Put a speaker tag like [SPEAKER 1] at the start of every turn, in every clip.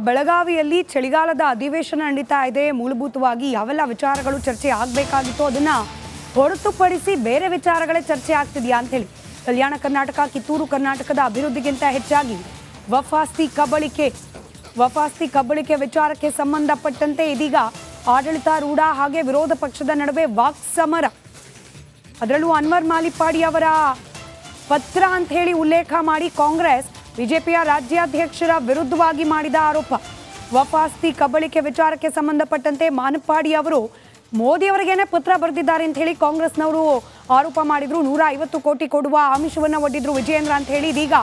[SPEAKER 1] ಬೆಳಗಾವಿಯಲ್ಲಿ ಚಳಿಗಾಲದ ಅಧಿವೇಶನ ನಡೀತಾ ಇದೆ. ಮೂಲಭೂತವಾಗಿ ಯಾವೆಲ್ಲ ವಿಚಾರಗಳು ಚರ್ಚೆ ಆಗಬೇಕಾಗಿತ್ತು ಅದನ್ನ ಹೊರತುಪಡಿಸಿ ಬೇರೆ ವಿಚಾರಗಳೇ ಚರ್ಚೆ ಆಗ್ತಿದೆಯಾ ಅಂತ ಹೇಳಿ ಕಲ್ಯಾಣ ಕರ್ನಾಟಕ, ಕಿತ್ತೂರು ಕರ್ನಾಟಕದ ಅಭಿವೃದ್ಧಿಗಿಂತ ಹೆಚ್ಚಾಗಿ ವಫಾಸ್ತಿ ಕಬಳಿಕೆ ವಿಚಾರಕ್ಕೆ ಸಂಬಂಧಪಟ್ಟಂತೆ ಇದೀಗ ಆಡಳಿತಾರೂಢ ಹಾಗೆ ವಿರೋಧ ಪಕ್ಷದ ನಡುವೆ ವಾಕ್ಸಮರ. ಅದರಲ್ಲೂ ಅನ್ವರ್ ಮಾಲಿಪಾಡಿ ಅವರ ಪತ್ರ ಅಂತ ಹೇಳಿ ಉಲ್ಲೇಖ ಮಾಡಿ ಕಾಂಗ್ರೆಸ್ ಬಿಜೆಪಿಯ ರಾಜ್ಯಾಧ್ಯಕ್ಷರ ವಿರುದ್ಧವಾಗಿ ಮಾಡಿದ ಆರೋಪ. ವಫಾಸ್ತಿ ಕಬಳಿಕೆ ವಿಚಾರಕ್ಕೆ ಸಂಬಂಧಪಟ್ಟಂತೆ ಮಾನಪಾಡಿ ಅವರು ಮೋದಿ ಅವರಿಗೇನೆ ಪತ್ರ ಬರೆದಿದ್ದಾರೆ ಅಂತ ಹೇಳಿ ಕಾಂಗ್ರೆಸ್ನವರು ಆರೋಪ ಮಾಡಿದ್ರು. 150 ಕೋಟಿ ಕೊಡುವ ಆಮಿಷವನ್ನ ಒಡ್ಡಿದ್ರು ವಿಜಯೇಂದ್ರ ಅಂತ ಹೇಳಿ ಇದೀಗ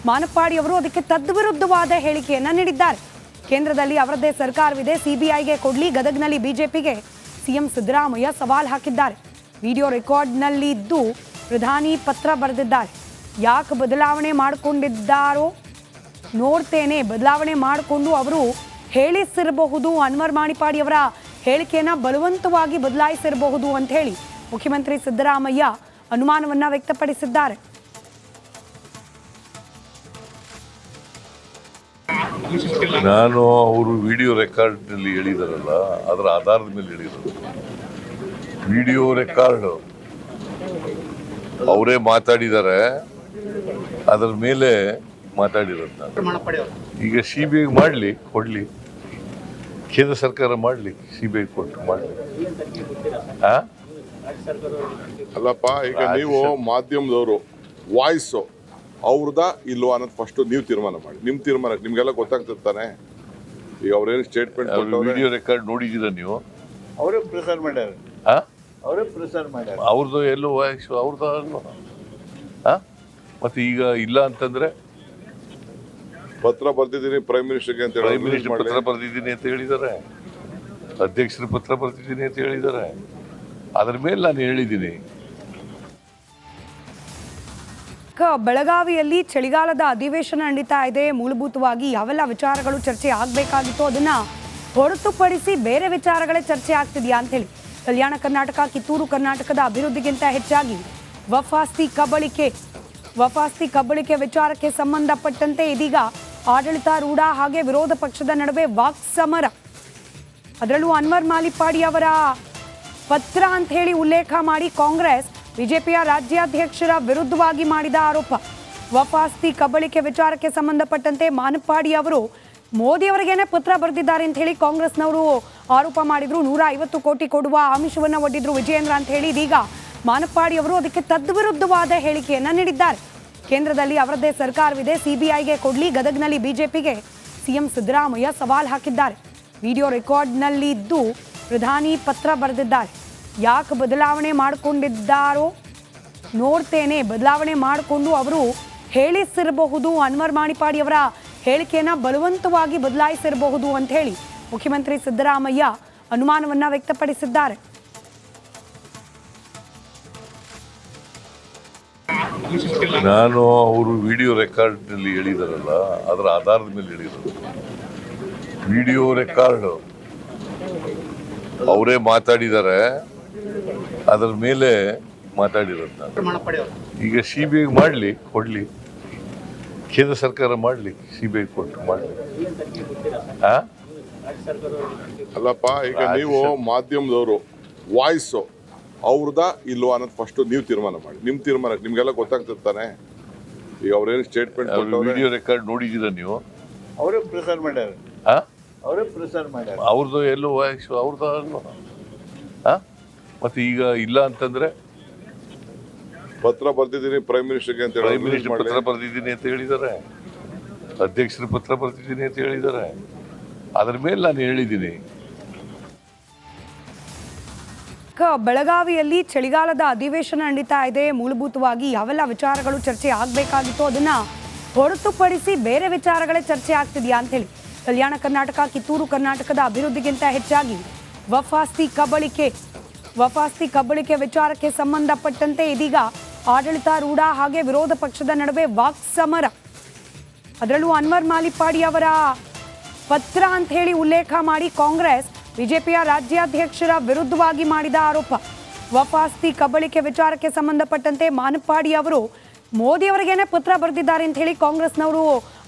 [SPEAKER 1] ಮಾನಪಾಡಿ ಅವರು ಅದಕ್ಕೆ ತದ್ವಿರುದ್ಧವಾದ ಹೇಳಿಕೆಯನ್ನ ನೀಡಿದ್ದಾರೆ. ಕೇಂದ್ರದಲ್ಲಿ ಅವರದ್ದೇ ಸರ್ಕಾರವಿದೆ, ಸಿಬಿಐಗೆ ಕೊಡ್ಲಿ, ಗದಗ್ನಲ್ಲಿ ಬಿಜೆಪಿಗೆ ಸಿಎಂ ಸಿದ್ದರಾಮಯ್ಯ ಸವಾಲ್ ಹಾಕಿದ್ದಾರೆ. ವಿಡಿಯೋ ರೆಕಾರ್ಡ್ನಲ್ಲಿದ್ದು ಪ್ರಧಾನಿ ಪತ್ರ ಬರೆದಿದ್ದಾರೆ. ಯಾಕೆ ಬದಲಾವಣೆ ಮಾಡಿಕೊಂಡಿದ್ದಾರೋ ನೋಡ್ತೇನೆ, ಬದಲಾವಣೆ ಮಾಡಿಕೊಂಡು ಅವರು ಹೇಳಿಸಿರಬಹುದು, ಅನ್ವರ್ ಮಾಣಿಪಾಡಿ ಅವರ ಹೇಳಿಕೆಯನ್ನು ಬಲವಂತವಾಗಿ ಬದಲಾಯಿಸಿರಬಹುದು ಅಂತ ಹೇಳಿ ಮುಖ್ಯಮಂತ್ರಿ ಸಿದ್ದರಾಮಯ್ಯ ಅನುಮಾನವನ್ನ ವ್ಯಕ್ತಪಡಿಸಿದ್ದಾರೆ.
[SPEAKER 2] ನಾನು ಅವರು ವಿಡಿಯೋ ರೆಕಾರ್ಡ್ನಲ್ಲಿ ಹೇಳಿದಾರಲ್ಲ, ಅದರ ಆಧಾರದ ಮೇಲೆ ಹೇಳಿದರು. ವಿಡಿಯೋ ರೆಕಾರ್ಡ್ ಅವರೇ ಮಾತಾಡಿದ್ದಾರೆ, ಅದರ ಮೇಲೆ ಮಾತಾಡಿರೋದು. ಈಗ ಸಿಬಿಐ ಮಾಡಲಿ, ಕೊಡ್ಲಿ, ಕೇಂದ್ರ ಸರ್ಕಾರ ಮಾಡಲಿ, ಸಿಬಿಐ ಕೊಟ್ಟು ಮಾಡಲಿ.
[SPEAKER 3] ಅಲ್ಲಪ್ಪ, ಈಗ ನೀವು ಮಾಧ್ಯಮದವರು ವಾಯ್ಸ್ ಅವ್ರದ ಇಲ್ವಾ ಅನ್ನೋದು ಫಸ್ಟ್ ನೀವು ತೀರ್ಮಾನ ಮಾಡಿ. ನಿಮ್ಮ ತೀರ್ಮಾನಕ್ಕೆ ನಿಮ್ಗೆಲ್ಲ ಗೊತ್ತಾಗ್ತಿರ್ತಾನೆ. ಈಗ ಅವ್ರೇನು ಸ್ಟೇಟ್ಮೆಂಟ್
[SPEAKER 2] ವಿಡಿಯೋ ರೆಕಾರ್ಡ್ ನೋಡಿದ್ದೀರಾ ನೀವು?
[SPEAKER 4] ಅವರೇ ಪ್ರೆಸರ್ ಮಾಡ್ಯಾರ, ಅವರೇ ಪ್ರೆಸರ್ ಮಾಡ್ಯಾರ.
[SPEAKER 2] ಅವ್ರದ್ದು ಎಲ್ಲೋ ವಾಯ್ಸ್ ಅವ್ರದ್ದು ಅಲ್ವಾ? ಮತ್ತೆ ಈಗ ಇಲ್ಲ ಅಂತಂದ್ರೆ
[SPEAKER 3] ಪತ್ರ ಬರ್ತಿದ್ದೀನಿ ಪ್ರೈಮ್ ಮಿನಿಸ್ಟರ್ಗೆ ಅಂತ
[SPEAKER 2] ಪ್ರೈಮ್ ಮಿನಿಸ್ಟರ್ ಪತ್ರ ಬರೆದಿದ್ದೀನಿ ಅಂತ ಹೇಳಿದ್ದಾರೆ, ಅಧ್ಯಕ್ಷರ ಪತ್ರ ಬರ್ತಿದ್ದೀನಿ ಅಂತ ಹೇಳಿದ್ದಾರೆ. ಅದ್ರ ಮೇಲೆ ನಾನು ಹೇಳಿದ್ದೀನಿ.
[SPEAKER 1] ಬೆಳಗಾವಿಯಲ್ಲಿ ಚಳಿಗಾಲದ ಅಧಿವೇಶನ ನಡೀತಾ ಇದೆ. ಮೂಲಭೂತವಾಗಿ ಯಾವೆಲ್ಲ ವಿಚಾರಗಳು ಚರ್ಚೆ ಆಗಬೇಕಾಗಿತ್ತು ಅದನ್ನ ಹೊರತುಪಡಿಸಿ ಬೇರೆ ವಿಚಾರಗಳೇ ಚರ್ಚೆ ಆಗ್ತಿದೆಯಾ ಅಂತ ಹೇಳಿ ಕಲ್ಯಾಣ ಕರ್ನಾಟಕ, ಕಿತ್ತೂರು ಕರ್ನಾಟಕದ ಅಭಿವೃದ್ಧಿಗಿಂತ ಹೆಚ್ಚಾಗಿ ವಫಾಸ್ತಿ ಕಬಳಿಕೆ ವಿಚಾರಕ್ಕೆ ಸಂಬಂಧಪಟ್ಟಂತೆ ಇದೀಗ ಆಡಳಿತಾರೂಢ ಹಾಗೆ ವಿರೋಧ ಪಕ್ಷದ ನಡುವೆ ವಾಕ್ಸಮರ. ಅದರಲ್ಲೂ ಅನ್ವರ್ ಮಾಲಿಪಾಡಿ ಅವರ ಪತ್ರ ಅಂತ ಹೇಳಿ ಉಲ್ಲೇಖ ಮಾಡಿ ಕಾಂಗ್ರೆಸ್ ಬಿಜೆಪಿಯ ರಾಜ್ಯಾಧ್ಯಕ್ಷರ ವಿರುದ್ಧವಾಗಿ ಮಾಡಿದ ಆರೋಪ. ವಫಾಸ್ತಿ ಕಬಳಿಕೆ ವಿಚಾರಕ್ಕೆ ಸಂಬಂಧಪಟ್ಟಂತೆ ಮಾನಪಾಡಿ ಅವರು ಮೋದಿ ಅವರಿಗೇನೆ ಪತ್ರ ಬರೆದಿದ್ದಾರೆ ಅಂತ ಹೇಳಿ ಕಾಂಗ್ರೆಸ್ನವರು ಆರೋಪ ಮಾಡಿದ್ರು. 150 ಕೋಟಿ ಕೊಡುವ ಆಮಿಷವನ್ನ ಒಡ್ಡಿದ್ರು ವಿಜಯೇಂದ್ರ ಅಂತ ಹೇಳಿ ಇದೀಗ ಮಾನಪಾಡಿ ಅವರು ಅದಕ್ಕೆ ತದ್ವಿರುದ್ಧವಾದ ಹೇಳಿಕೆಯನ್ನ ನೀಡಿದ್ದಾರೆ. ಕೇಂದ್ರದಲ್ಲಿ ಅವರದ್ದೇ ಸರ್ಕಾರವಿದೆ, ಸಿಬಿಐಗೆ ಕೊಡ್ಲಿ, ಗದಗ್ನಲ್ಲಿ ಬಿಜೆಪಿಗೆ ಸಿಎಂ ಸಿದ್ದರಾಮಯ್ಯ ಸವಾಲ್ ಹಾಕಿದ್ದಾರೆ. ವಿಡಿಯೋ ರೆಕಾರ್ಡ್ನಲ್ಲಿದ್ದು ಪ್ರಧಾನಿ ಪತ್ರ ಬರೆದಿದ್ದಾರೆ. ಯಾಕೆ ಬದಲಾವಣೆ ಮಾಡಿಕೊಂಡಿದ್ದಾರೋ ನೋಡ್ತೇನೆ, ಬದಲಾವಣೆ ಮಾಡಿಕೊಂಡು ಅವರು ಹೇಳಿಸಿರಬಹುದು, ಅನ್ವರ್ ಮಾಣಿಪಾಡಿ ಅವರ ಹೇಳಿಕೆಯನ್ನು ಬಲವಂತವಾಗಿ ಬದಲಾಯಿಸಿರಬಹುದು ಅಂತ ಹೇಳಿ ಮುಖ್ಯಮಂತ್ರಿ ಸಿದ್ದರಾಮಯ್ಯ ಅನುಮಾನವನ್ನ ವ್ಯಕ್ತಪಡಿಸಿದ್ದಾರೆ.
[SPEAKER 2] ನಾನು ಅವರು ವಿಡಿಯೋ ರೆಕಾರ್ಡ್ನಲ್ಲಿ ಹೇಳಿದಾರಲ್ಲ, ಅದರ ಆಧಾರದ ಮೇಲೆ ಹೇಳಿರೋದು. ವಿಡಿಯೋ ರೆಕಾರ್ಡ್ ಅವರೇ ಮಾತಾಡಿದ್ದಾರೆ, ಅದರ ಮೇಲೆ ಮಾತಾಡಿರೋದು. ಈಗ ಸಿಬಿಐ ಮಾಡಲಿ, ಕೊಡ್ಲಿ, ಕೇಂದ್ರ ಸರ್ಕಾರ ಮಾಡಲಿ, ಸಿಬಿಐ ಕೊಟ್ಟು ಮಾಡಲಿ.
[SPEAKER 3] ಅಲ್ಲಪ್ಪ, ಈಗ ನೀವು ಮಾಧ್ಯಮದವರು ವಾಯ್ಸ್ ಅವ್ರದ ಇಲ್ವಾ ಅನ್ನೋದು ಫಸ್ಟ್ ನೀವು ತೀರ್ಮಾನ ಮಾಡಿ. ನಿಮ್ಮ ತೀರ್ಮಾನಕ್ಕೆ ನಿಮ್ಗೆಲ್ಲ ಗೊತ್ತಾಗ್ತಿರ್ತಾನೆ. ಈಗ ಅವ್ರೇನು ಸ್ಟೇಟ್ಮೆಂಟ್
[SPEAKER 2] ವಿಡಿಯೋ ರೆಕಾರ್ಡ್ ನೋಡಿದ್ದೀರಾ ನೀವು?
[SPEAKER 4] ಅವರೇ ಪ್ರೆಸರ್ ಮಾಡ್ಯಾರ, ಅವರೇ ಪ್ರೆಸರ್ ಮಾಡ್ಯಾರ.
[SPEAKER 2] ಅವ್ರದ್ದು ಎಲ್ಲೋ ವಾಯ್ಸ್ ಅವ್ರದ್ದು ಅಲ್ವಾ? ಮತ್ತೆ ಈಗ ಇಲ್ಲ ಅಂತಂದ್ರೆ
[SPEAKER 3] ಪತ್ರ ಬರ್ತಿದ್ದೀನಿ ಪ್ರೈಮ್ ಮಿನಿಸ್ಟರ್ಗೆ ಅಂತ
[SPEAKER 2] ಪ್ರೈಮ್ ಮಿನಿಸ್ಟರ್ ಪತ್ರ ಬರೆದಿದ್ದೀನಿ ಅಂತ ಹೇಳಿದ್ದಾರೆ, ಅಧ್ಯಕ್ಷರ ಪತ್ರ ಬರ್ತಿದ್ದೀನಿ ಅಂತ ಹೇಳಿದ್ದಾರೆ. ಅದ್ರ ಮೇಲೆ ನಾನು ಹೇಳಿದ್ದೀನಿ.
[SPEAKER 1] ಬೆಳಗಾವಿಯಲ್ಲಿ ಚಳಿಗಾಲದ ಅಧಿವೇಶನ ನಡೀತಾ ಇದೆ. ಮೂಲಭೂತವಾಗಿ ಯಾವೆಲ್ಲ ವಿಚಾರಗಳು ಚರ್ಚೆ ಆಗಬೇಕಾಗಿತ್ತು ಅದನ್ನ ಹೊರತುಪಡಿಸಿ ಬೇರೆ ವಿಚಾರಗಳೇ ಚರ್ಚೆ ಆಗ್ತಿದೆಯಾ ಅಂತ ಹೇಳಿ ಕಲ್ಯಾಣ ಕರ್ನಾಟಕ, ಕಿತ್ತೂರು ಕರ್ನಾಟಕದ ಅಭಿವೃದ್ಧಿಗಿಂತ ಹೆಚ್ಚಾಗಿ ವಫಾಸ್ತಿ ಕಬಳಿಕೆ ವಿಚಾರಕ್ಕೆ ಸಂಬಂಧಪಟ್ಟಂತೆ ಇದೀಗ ಆಡಳಿತಾರೂಢ ಹಾಗೆ ವಿರೋಧ ಪಕ್ಷದ ನಡುವೆ ವಾಕ್ಸಮರ. ಅದರಲ್ಲೂ ಅನ್ವರ್ ಮಾಲಿಪಾಡಿ ಅವರ ಪತ್ರ ಅಂತ ಹೇಳಿ ಉಲ್ಲೇಖ ಮಾಡಿ ಕಾಂಗ್ರೆಸ್ ಬಿಜೆಪಿಯ ರಾಜ್ಯಾಧ್ಯಕ್ಷರ ವಿರುದ್ಧವಾಗಿ ಮಾಡಿದ ಆರೋಪ. ವಫಾಸ್ತಿ ಕಬಳಿಕೆ ವಿಚಾರಕ್ಕೆ ಸಂಬಂಧಪಟ್ಟಂತೆ ಮಾನಪಾಡಿ ಅವರು ಮೋದಿ ಅವರಿಗೇನೆ ಪತ್ರ ಬರೆದಿದ್ದಾರೆ ಅಂತ ಹೇಳಿ ಕಾಂಗ್ರೆಸ್ನವರು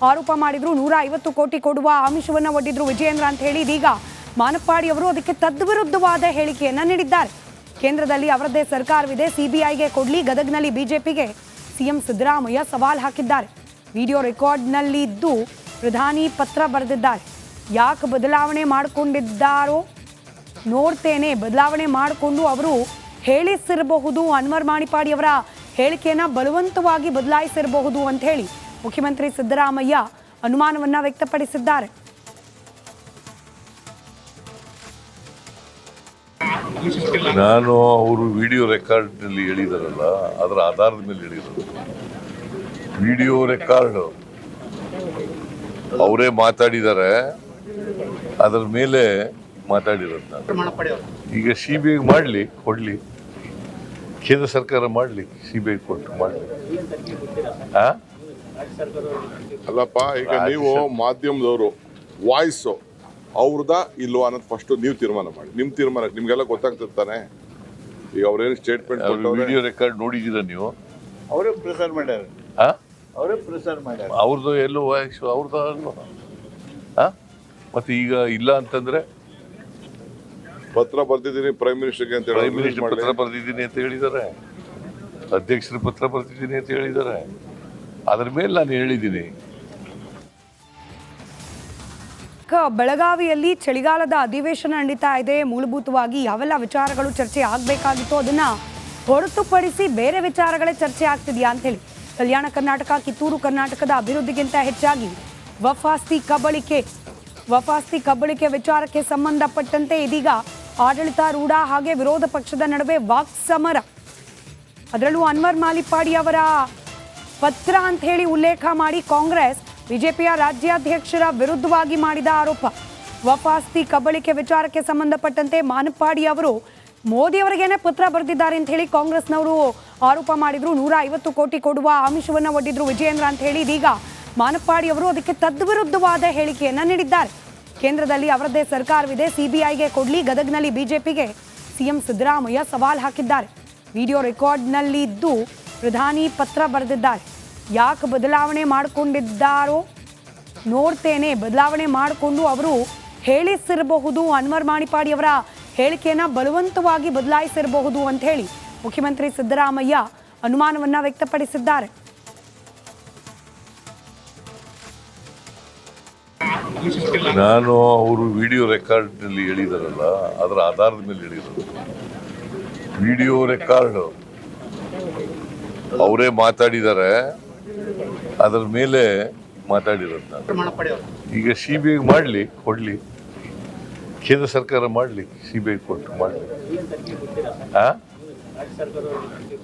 [SPEAKER 1] ಆರೋಪ ಮಾಡಿದ್ರು. 150 ಕೋಟಿ ಕೊಡುವ ಆಮಿಷವನ್ನ ಒಡ್ಡಿದ್ರು ವಿಜಯೇಂದ್ರ ಅಂತ ಹೇಳಿ ಇದೀಗ ಮಾನಪ್ಪಾಡಿ ಅವರು ಅದಕ್ಕೆ ತದ್ವಿರುದ್ಧವಾದ ಹೇಳಿಕೆಯನ್ನ ನೀಡಿದ್ದಾರೆ. ಕೇಂದ್ರದಲ್ಲಿ ಅವರದ್ದೇ ಸರ್ಕಾರವಿದೆ, ಸಿಬಿಐಗೆ ಕೊಡ್ಲಿ, ಗದಗ್ನಲ್ಲಿ ಬಿಜೆಪಿಗೆ ಸಿಎಂ ಸಿದ್ದರಾಮಯ್ಯ ಸವಾಲ್ ಹಾಕಿದ್ದಾರೆ. ವಿಡಿಯೋ ರೆಕಾರ್ಡ್ನಲ್ಲಿದ್ದು ಪ್ರಧಾನಿ ಪತ್ರ ಬರೆದಿದ್ದಾರೆ. ಯಾಕೆ ಬದಲಾವಣೆ ಮಾಡಿಕೊಂಡಿದ್ದಾರೋ ನೋಡ್ತೇನೆ, ಬದಲಾವಣೆ ಮಾಡಿಕೊಂಡು ಅವರು ಹೇಳಿಸಿರಬಹುದು, ಅನ್ವರ್ ಮಾಣಿಪಾಡಿ ಅವರ ಹೇಳಿಕೆಯನ್ನ ಬಲವಂತವಾಗಿ ಬದಲಾಯಿಸಿರಬಹುದು ಅಂತ ಹೇಳಿ ಮುಖ್ಯಮಂತ್ರಿ ಸಿದ್ದರಾಮಯ್ಯ ಅನುಮಾನವನ್ನ ವ್ಯಕ್ತಪಡಿಸಿದ್ದಾರೆ.
[SPEAKER 2] ನಾನು ಅವರು ವಿಡಿಯೋ ರೆಕಾರ್ಡ್ನಲ್ಲಿ ಹೇಳಿದಾರಲ್ಲ, ಅದರ ಆಧಾರದ ಮೇಲೆ ಹೇಳಿದರು. ವಿಡಿಯೋ ರೆಕಾರ್ಡ್ ಅವರೇ ಮಾತಾಡಿದ್ದಾರೆ, ಅದರ ಮೇಲೆ ಮಾತಾಡಿರೋದು ನಾನು. ಈಗ ಸಿಬಿಐ ಮಾಡಲಿ, ಕೊಡ್ಲಿ, ಕೇಂದ್ರ ಸರ್ಕಾರ ಮಾಡಲಿ, ಸಿಬಿಐ ಕೊಟ್ಟು ಮಾಡಲಿ.
[SPEAKER 3] ಅಲ್ಲಪ್ಪ, ಈಗ ನೀವು ಮಾಧ್ಯಮದವರು ವಾಯ್ಸ್ ಅವ್ರದಾ ಇಲ್ವಾ ಅನ್ನೋದು ಫಸ್ಟ್ ನೀವು ತೀರ್ಮಾನ ಮಾಡಿ. ನಿಮ್ಮ ತೀರ್ಮಾನಕ್ಕೆ ನಿಮ್ಗೆಲ್ಲ ಗೊತ್ತಾಗ್ತಿರ್ತಾನೆ. ಈಗ ಅವ್ರೇನು ಸ್ಟೇಟ್ಮೆಂಟ್
[SPEAKER 2] ವಿಡಿಯೋ ರೆಕಾರ್ಡ್ ನೋಡಿದ್ದೀರಾ ನೀವು?
[SPEAKER 4] ಅವರೇ ಪ್ರೆಸರ್ ಮಾಡ್ಯಾರ. ಅವರೇ ಪ್ರೆಸರ್ ಮಾಡ್ಯಾರ.
[SPEAKER 2] ಅವ್ರದ್ದು ಎಲ್ಲೋ ವಾಯ್ಸ್ ಅವ್ರದ್ದು ಅಲ್ವಾ? ಮತ್ತೆ ಈಗ ಇಲ್ಲ ಅಂತಂದ್ರೆ
[SPEAKER 3] ಪತ್ರ ಬರ್ತಿದ್ದೀನಿ ಪ್ರೈಮ್ ಮಿನಿಸ್ಟರ್ಗೆ ಅಂತ
[SPEAKER 2] ಪ್ರೈಮ್ ಮಿನಿಸ್ಟರ್ ಪತ್ರ ಬರೆದಿದ್ದೀನಿ ಅಂತ ಹೇಳಿದ್ದಾರೆ, ಅಧ್ಯಕ್ಷರು ಪತ್ರ ಬರೆದಿದ್ದೀನಿ ಅಂತ ಹೇಳಿದ್ದಾರೆ. ಅದ್ರ ಮೇಲೆ ನಾನು ಹೇಳಿದ್ದೀನಿ.
[SPEAKER 1] ಬೆಳಗಾವಿಯಲ್ಲಿ ಚಳಿಗಾಲದ ಅಧಿವೇಶನ ನಡೀತಾ ಇದೆ. ಮೂಲಭೂತವಾಗಿ ಯಾವೆಲ್ಲ ವಿಚಾರಗಳು ಚರ್ಚೆ ಆಗಬೇಕಾಗಿತ್ತು ಅದನ್ನ ಹೊರತುಪಡಿಸಿ ಬೇರೆ ವಿಚಾರಗಳೇ ಚರ್ಚೆ ಆಗ್ತಿದೆಯಾ ಅಂತ ಹೇಳಿ ಕಲ್ಯಾಣ ಕರ್ನಾಟಕ, ಕಿತ್ತೂರು ಕರ್ನಾಟಕದ ಅಭಿವೃದ್ಧಿಗಿಂತ ಹೆಚ್ಚಾಗಿ ವಫಾಸ್ತಿ ಕಬಳಿಕೆ ವಿಚಾರಕ್ಕೆ ಸಂಬಂಧಪಟ್ಟಂತೆ ಇದೀಗ ಆಡಳಿತಾರೂಢ ಹಾಗೆ ವಿರೋಧ ಪಕ್ಷದ ನಡುವೆ ವಾಕ್ಸಮರ. ಅದರಲ್ಲೂ ಅನ್ವರ್ ಮಾಲಿಪಾಡಿ ಅವರ ಪತ್ರ ಅಂತ ಹೇಳಿ ಉಲ್ಲೇಖ ಮಾಡಿ ಕಾಂಗ್ರೆಸ್ ಬಿಜೆಪಿಯ ರಾಜ್ಯಾಧ್ಯಕ್ಷರ ವಿರುದ್ಧವಾಗಿ ಮಾಡಿದ ಆರೋಪ. ವಫಾಸ್ತಿ ಕಬಳಿಕೆ ವಿಚಾರಕ್ಕೆ ಸಂಬಂಧಪಟ್ಟಂತೆ ಮಾನಪ್ಪಾಡಿ ಅವರು ಮೋದಿ ಅವರಿಗೇನೆ ಪತ್ರ ಬರೆದಿದ್ದಾರೆ ಅಂತ ಹೇಳಿ ಕಾಂಗ್ರೆಸ್ನವರು ಆರೋಪ ಮಾಡಿದ್ರು. 150 ಕೋಟಿ ಕೊಡುವ ಆಮಿಷವನ್ನ ಒಡ್ಡಿದ್ರು ವಿಜಯೇಂದ್ರ ಅಂತ ಹೇಳಿ ಇದೀಗ ಮಾನಪ್ಪಾಡಿ ಅವರು ಅದಕ್ಕೆ ತದ್ವಿರುದ್ಧವಾದ ಹೇಳಿಕೆಯನ್ನ ನೀಡಿದ್ದಾರೆ. ಕೇಂದ್ರದಲ್ಲಿ ಅವರದ್ದೇ ಸರ್ಕಾರವಿದೆ, ಸಿಬಿಐಗೆ ಕೊಡ್ಲಿ, ಗದಗ್ನಲ್ಲಿ ಬಿಜೆಪಿಗೆ ಸಿಎಂ ಸಿದ್ದರಾಮಯ್ಯ ಸವಾಲ್ ಹಾಕಿದ್ದಾರೆ. ವಿಡಿಯೋ ರೆಕಾರ್ಡ್ನಲ್ಲಿದ್ದು ಪ್ರಧಾನಿ ಪತ್ರ ಬರೆದಿದ್ದಾರೆ. ಯಾಕೆ ಬದಲಾವಣೆ ಮಾಡಿಕೊಂಡಿದ್ದಾರೋ ನೋಡ್ತೇನೆ, ಬದಲಾವಣೆ ಮಾಡಿಕೊಂಡು ಅವರು ಹೇಳಿಸಿರಬಹುದು, ಅನ್ವರ್ ಮಾಣಿಪಾಡಿ ಅವರ ಹೇಳಿಕೆಯನ್ನ ಬಲವಂತವಾಗಿ ಬದಲಾಯಿಸಿರಬಹುದು ಅಂತ ಹೇಳಿ ಮುಖ್ಯಮಂತ್ರಿ ಸಿದ್ದರಾಮಯ್ಯ ಅನುಮಾನವನ್ನ ವ್ಯಕ್ತಪಡಿಸಿದ್ದಾರೆ.
[SPEAKER 2] ನಾನು ಅವರು ವಿಡಿಯೋ ರೆಕಾರ್ಡ್ನಲ್ಲಿ ಹೇಳಿದಾರಲ್ಲ, ಅದರ ಆಧಾರದ ಮೇಲೆ ಹೇಳಿರೋದು. ವಿಡಿಯೋ ರೆಕಾರ್ಡ್ ಅವರೇ ಮಾತಾಡಿದ್ದಾರೆ, ಅದರ ಮೇಲೆ ಮಾತಾಡಿರೋದು ನಾನು. ಈಗ ಸಿಬಿಐ ಮಾಡಲಿ, ಕೊಡ್ಲಿ, ಕೇಂದ್ರ ಸರ್ಕಾರ ಮಾಡಲಿ, ಸಿಬಿಐ ಕೊಟ್ಟು ಮಾಡಲಿ.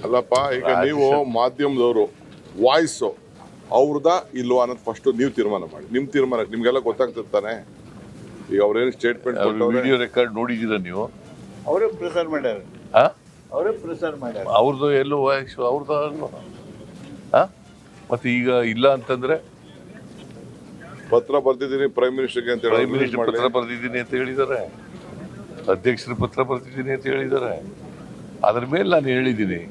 [SPEAKER 3] ಅಲ್ಲಪ್ಪ, ಈಗ ನೀವು ಮಾಧ್ಯಮದವರು ವಾಯ್ಸ್ ಅವ್ರದಾ ಇಲ್ವಾ ಅನ್ನೋದು ಫಸ್ಟ್ ನೀವು ತೀರ್ಮಾನ ಮಾಡಿ. ನಿಮ್ಮ ತೀರ್ಮಾನಕ್ಕೆ ನಿಮ್ಗೆಲ್ಲ ಗೊತ್ತಾಗ್ತಿರ್ತಾನೆ. ಈಗ ಅವ್ರೇನು ಸ್ಟೇಟ್ಮೆಂಟ್
[SPEAKER 2] ವಿಡಿಯೋ ರೆಕಾರ್ಡ್ ನೋಡಿದ್ದೀರಾ ನೀವು?
[SPEAKER 4] ಅವರೇ ಪ್ರೆಸರ್ ಮಾಡ್ಯಾರ. ಅವರೇ ಪ್ರೆಸರ್ ಮಾಡ್ಯಾರ.
[SPEAKER 2] ಅವ್ರದ್ದು ಎಲ್ಲೋ ವಾಯ್ಸ್ ಅವ್ರದ್ದು ಅಲ್ವಾ? ಮತ್ತೆ ಈಗ ಇಲ್ಲ ಅಂತಂದ್ರೆ
[SPEAKER 3] ಪತ್ರ ಬರ್ತಿದ್ದೀನಿ ಪ್ರೈಮ್ ಮಿನಿಸ್ಟರ್ಗೆ ಅಂತ
[SPEAKER 2] ಪ್ರೈಮ್ ಮಿನಿಸ್ಟರ್ ಪತ್ರ ಬರೆದಿದ್ದೀನಿ ಅಂತ ಹೇಳಿದ್ದಾರೆ, ಅಧ್ಯಕ್ಷರು ಪತ್ರ ಬರೆದಿದ್ದೀನಿ ಅಂತ ಹೇಳಿದ್ದಾರೆ. ಅದ್ರ ಮೇಲೆ ನಾನು ಹೇಳಿದ್ದೀನಿ.